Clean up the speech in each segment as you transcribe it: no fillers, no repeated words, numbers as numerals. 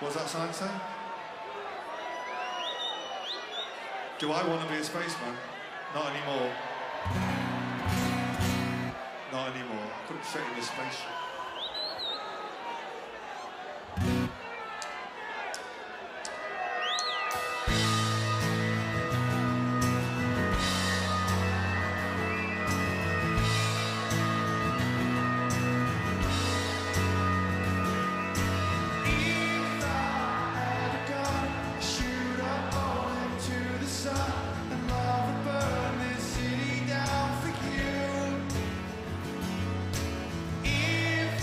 What's that sign say? Do I want to be a spaceman? Not anymore. Not anymore. I couldn't fit in the spaceship. If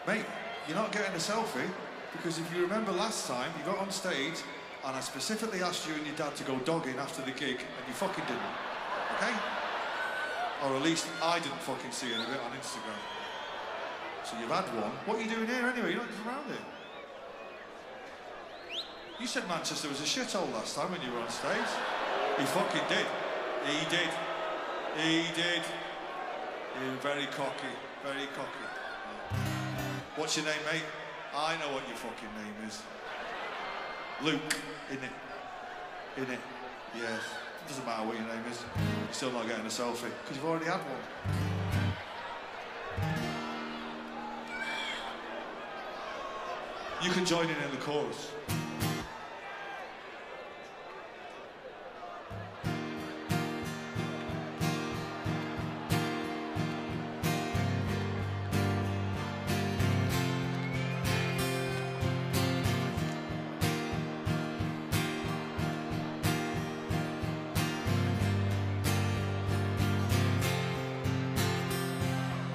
Mate, you're not getting a selfie because if you remember last time, you got on stage and I specifically asked you and your dad to go dogging after the gig and you fucking didn't, okay? Or at least I didn't fucking see any of it on Instagram. So you've had one. What are you doing here anyway? You're not even around here. You said Manchester was a shithole last time when you were on stage. He fucking did. He did. He did. He was very cocky. Very cocky. What's your name, mate? I know what your fucking name is. Luke, innit? Innit? Yes. Doesn't matter what your name is. You're still not getting a selfie, because you've already had one. You can join in the chorus.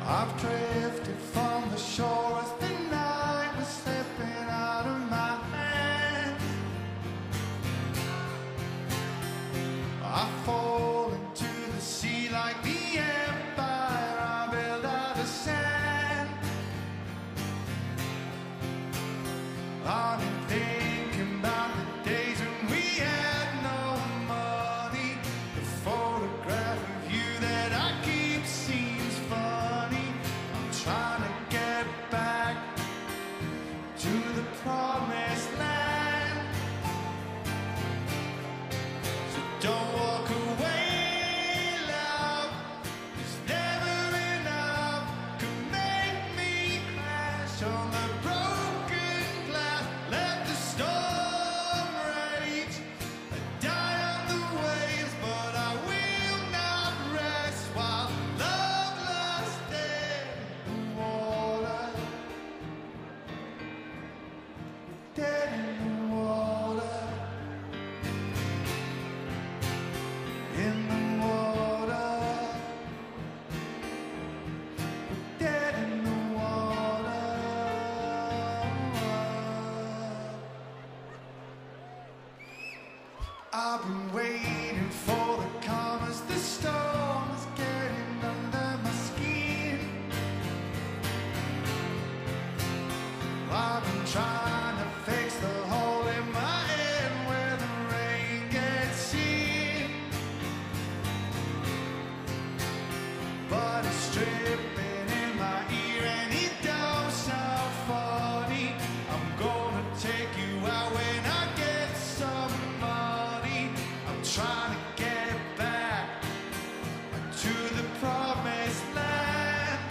I've drifted from the shore as the night was slipping out of my hands. I fall into the sea like the empire I built out of sand. I've been thinking about the days when we had no money. The photograph of you that I keep seems funny. Trying to get back to the promised land. So don't walk away, love. It's never enough. Could make me crash on the broken glass. Let the storm rage. I die on the waves, but I will not rest while love lies there. Dead in the water, in the water, dead in the water. I've been waiting for the calm as the storm is getting under my skin. I've been trying to fix the hole in my head where the rain gets in, but it's dripping in my ear and it don't sound funny. I'm gonna take you out when I get some money. I'm trying to get back to the promised land.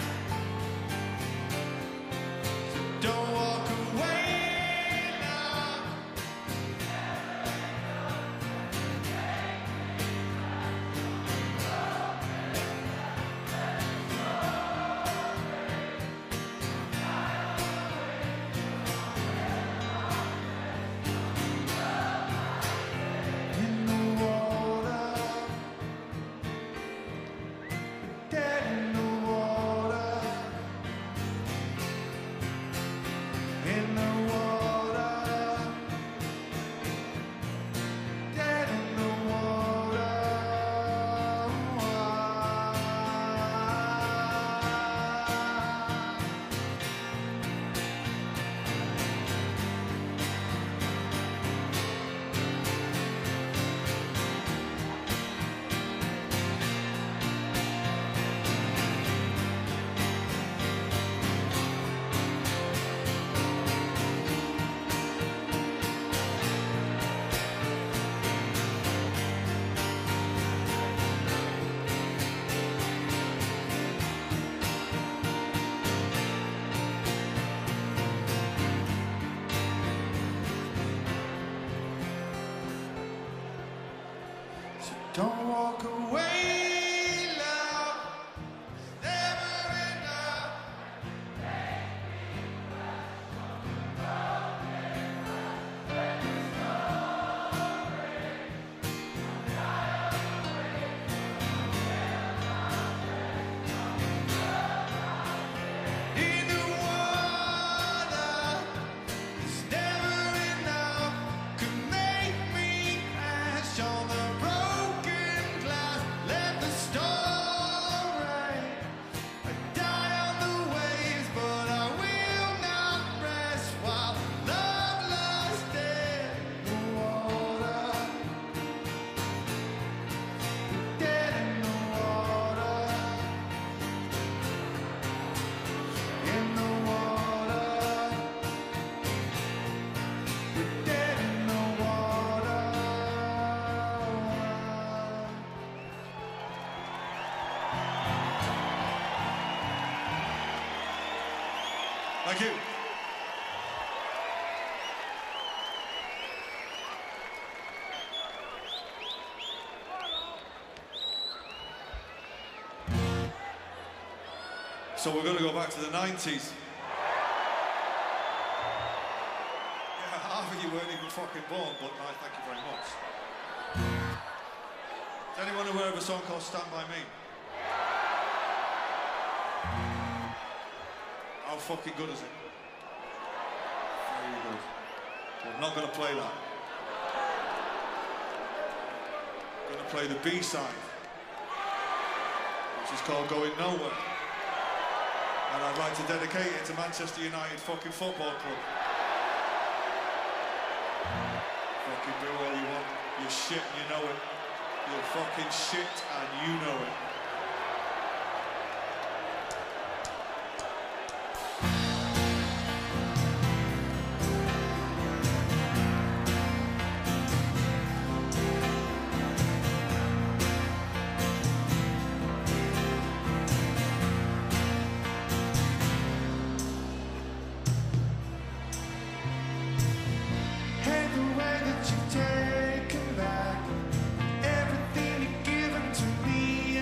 So don't walk away now. In the water, dead in the water. In the water, dead in the water. So don't walk away, love. It's never enough. In the water. Thank you. So we're going to go back to the 90s. Yeah, half of you weren't even fucking born, but no, thank you very much. Is anyone aware of a song called Stand By Me? How fucking good is it? Very good. But I'm not going to play that. I'm going to play the B-side, which is called Going Nowhere. And I'd like to dedicate it to Manchester United fucking football club. Fucking do all you want. You're shit and you know it. You're fucking shit and you know it. You've taken back everything you've given to me.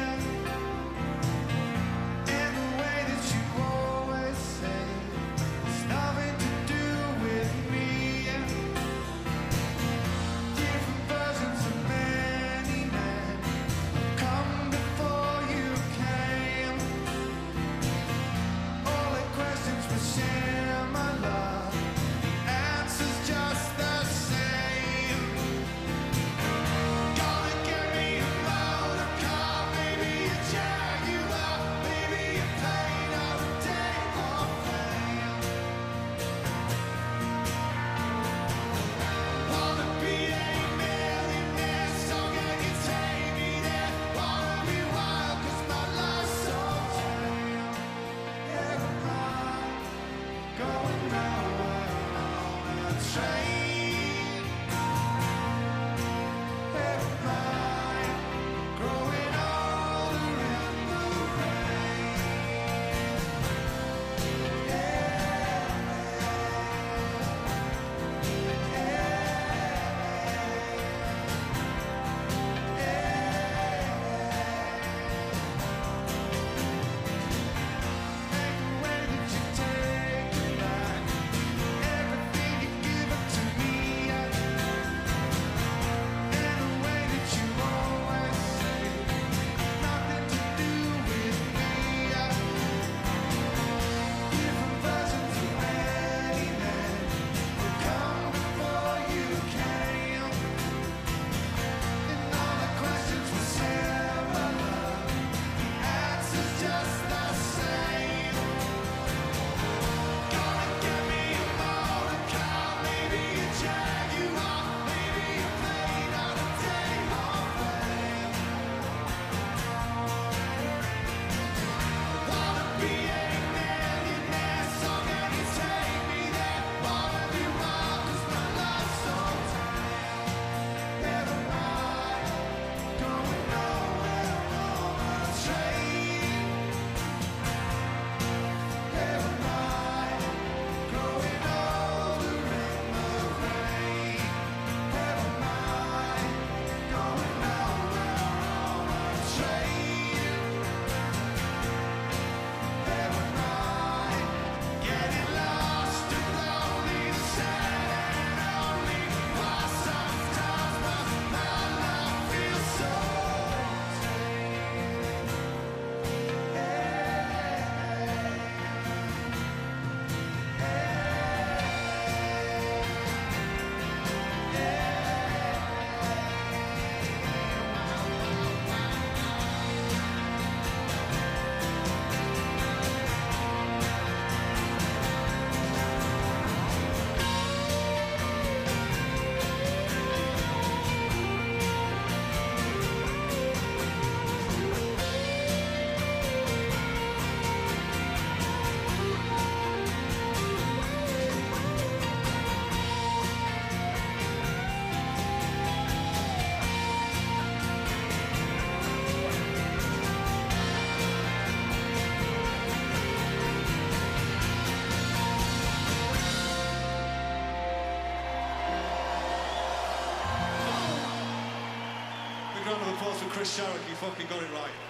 round of applause for Chris Sharrock. He fucking got it right.